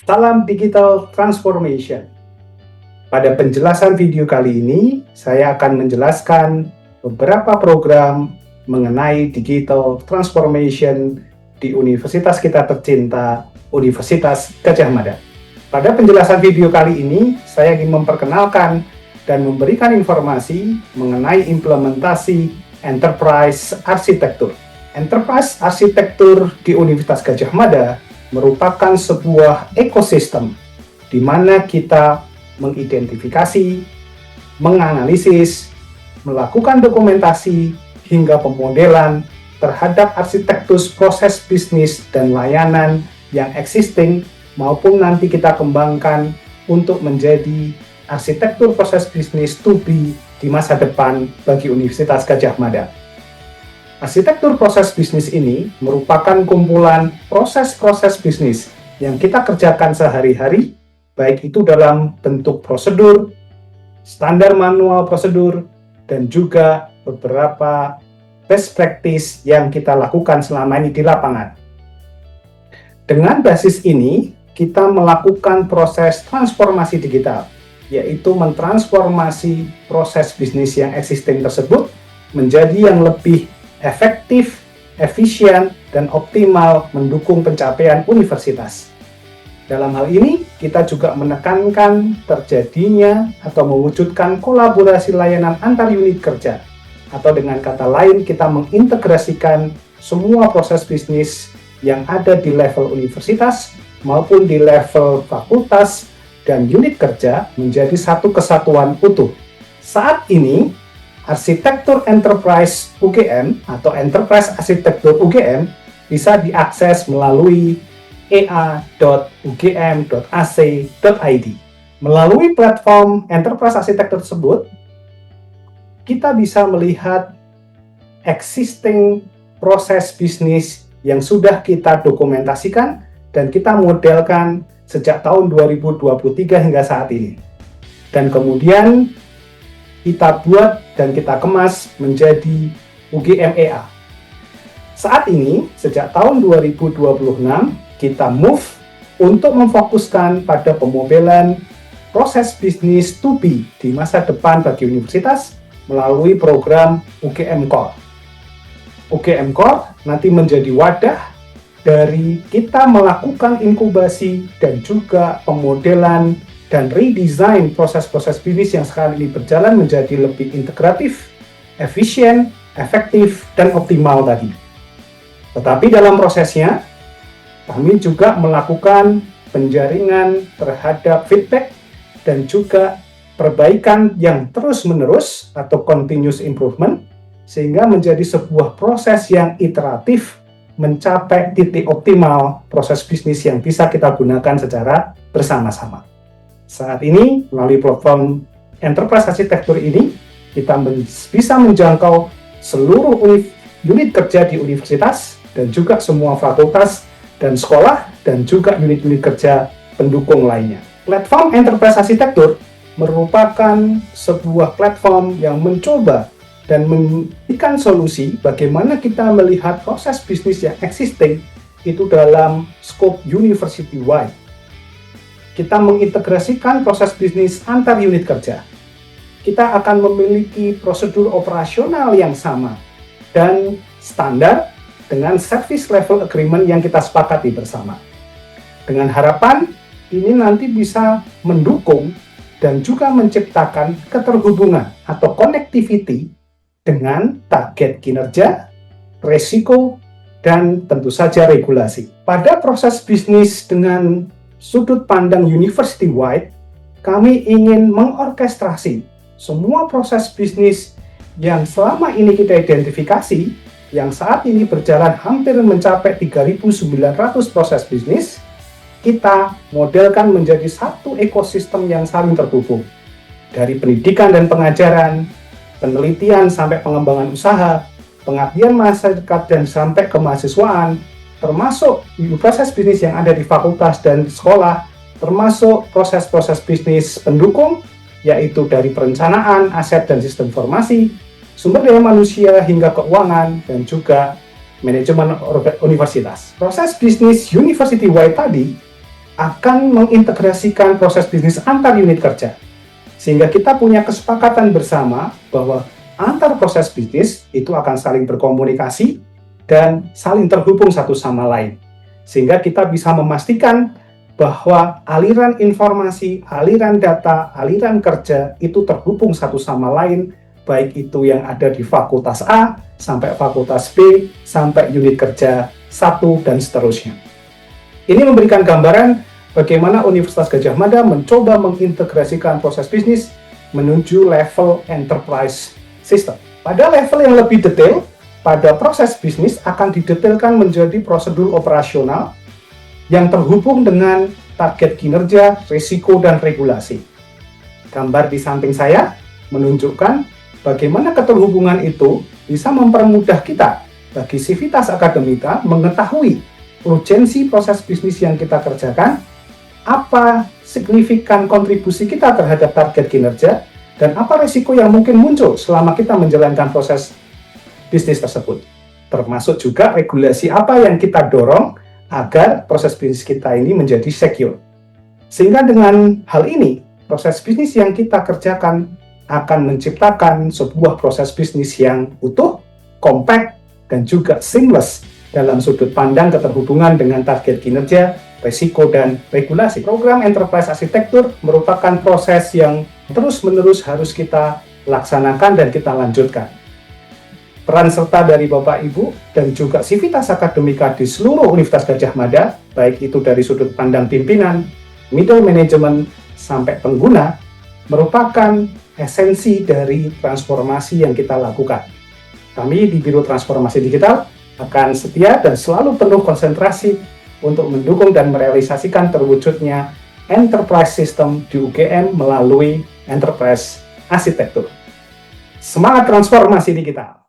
Salam Digital Transformation. Pada penjelasan video kali ini, saya akan menjelaskan beberapa program mengenai Digital Transformation di Universitas kita tercinta, Universitas Gadjah Mada. Pada penjelasan video kali ini, saya ingin memperkenalkan dan memberikan informasi mengenai implementasi Enterprise Architecture. Enterprise Architecture di Universitas Gadjah Mada merupakan sebuah ekosistem di mana kita mengidentifikasi, menganalisis, melakukan dokumentasi, hingga pemodelan terhadap arsitektur proses bisnis dan layanan yang existing maupun nanti kita kembangkan untuk menjadi arsitektur proses bisnis to be di masa depan bagi Universitas Gadjah Mada. Arsitektur proses bisnis ini merupakan kumpulan proses-proses bisnis yang kita kerjakan sehari-hari, baik itu dalam bentuk prosedur, standar manual prosedur, dan juga beberapa best practice yang kita lakukan selama ini di lapangan. Dengan basis ini, kita melakukan proses transformasi digital, yaitu mentransformasi proses bisnis yang existing tersebut menjadi yang lebih efektif, efisien, dan optimal mendukung pencapaian universitas. Dalam hal ini, kita juga menekankan terjadinya atau mewujudkan kolaborasi layanan antar unit kerja, atau dengan kata lain, kita mengintegrasikan semua proses bisnis yang ada di level universitas maupun di level fakultas dan unit kerja menjadi satu kesatuan utuh. Saat ini, Arsitektur Enterprise UGM atau Enterprise Arsitektur UGM bisa diakses melalui ea.ugm.ac.id. Melalui platform Enterprise Arsitektur tersebut, kita bisa melihat existing proses bisnis yang sudah kita dokumentasikan dan kita modelkan sejak tahun 2023 hingga saat ini. Dan kemudian kita buat dan kita kemas menjadi UGM-EA. Saat ini, sejak tahun 2026, kita move untuk memfokuskan pada pemodelan proses bisnis to be di masa depan bagi universitas melalui program UGM Core. UGM Core nanti menjadi wadah dari kita melakukan inkubasi dan juga pemodelan dan redesign proses-proses bisnis yang sekarang ini berjalan menjadi lebih integratif, efisien, efektif, dan optimal tadi. Tetapi dalam prosesnya, kami juga melakukan penjaringan terhadap feedback dan juga perbaikan yang terus-menerus atau continuous improvement, sehingga menjadi sebuah proses yang iteratif mencapai titik optimal proses bisnis yang bisa kita gunakan secara bersama-sama. Saat ini, melalui platform Enterprise Arsitektur ini, kita bisa menjangkau seluruh unit kerja di universitas dan juga semua fakultas dan sekolah dan juga unit-unit kerja pendukung lainnya. Platform Enterprise Arsitektur merupakan sebuah platform yang mencoba dan memberikan solusi bagaimana kita melihat proses bisnis yang existing itu dalam scope university-wide. Kita mengintegrasikan proses bisnis antar unit kerja. Kita akan memiliki prosedur operasional yang sama dan standar dengan service level agreement yang kita sepakati bersama. Dengan harapan ini nanti bisa mendukung dan juga menciptakan keterhubungan atau connectivity dengan target kinerja, resiko, dan tentu saja regulasi. Pada proses bisnis dengan sudut pandang university-wide, kami ingin mengorkestrasi semua proses bisnis yang selama ini kita identifikasi, yang saat ini berjalan hampir mencapai 3.900 proses bisnis, kita modelkan menjadi satu ekosistem yang saling terhubung. Dari pendidikan dan pengajaran, penelitian sampai pengembangan usaha, pengabdian masyarakat dan sampai kemahasiswaan, termasuk proses bisnis yang ada di fakultas dan sekolah, termasuk proses-proses bisnis pendukung, yaitu dari perencanaan, aset dan sistem informasi, sumber daya manusia hingga keuangan, dan juga manajemen universitas. Proses bisnis university-wide tadi akan mengintegrasikan proses bisnis antar unit kerja. Sehingga kita punya kesepakatan bersama bahwa antar proses bisnis itu akan saling berkomunikasi dan saling terhubung satu sama lain. Sehingga kita bisa memastikan bahwa aliran informasi, aliran data, aliran kerja itu terhubung satu sama lain, baik itu yang ada di fakultas A, sampai fakultas B, sampai unit kerja 1, dan seterusnya. Ini memberikan gambaran bagaimana Universitas Gadjah Mada mencoba mengintegrasikan proses bisnis menuju level enterprise system. Pada level yang lebih detail, pada proses bisnis akan didetailkan menjadi prosedur operasional yang terhubung dengan target kinerja, risiko, dan regulasi. Gambar di samping saya menunjukkan bagaimana keterhubungan itu bisa mempermudah kita bagi Civitas Akademika mengetahui urgensi proses bisnis yang kita kerjakan, apa signifikan kontribusi kita terhadap target kinerja, dan apa risiko yang mungkin muncul selama kita menjalankan proses bisnis tersebut. Termasuk juga regulasi apa yang kita dorong agar proses bisnis kita ini menjadi secure. Sehingga dengan hal ini, proses bisnis yang kita kerjakan akan menciptakan sebuah proses bisnis yang utuh, kompak, dan juga seamless dalam sudut pandang keterhubungan dengan target kinerja, risiko, dan regulasi. Program Enterprise Arsitektur merupakan proses yang terus-menerus harus kita laksanakan dan kita lanjutkan. Peran serta dari Bapak Ibu dan juga Civitas Akademika di seluruh Universitas Gadjah Mada, baik itu dari sudut pandang pimpinan, middle management, sampai pengguna, merupakan esensi dari transformasi yang kita lakukan. Kami di Biro Transformasi Digital akan setia dan selalu penuh konsentrasi untuk mendukung dan merealisasikan terwujudnya enterprise system di UGM melalui enterprise arsitektur. Semangat transformasi digital!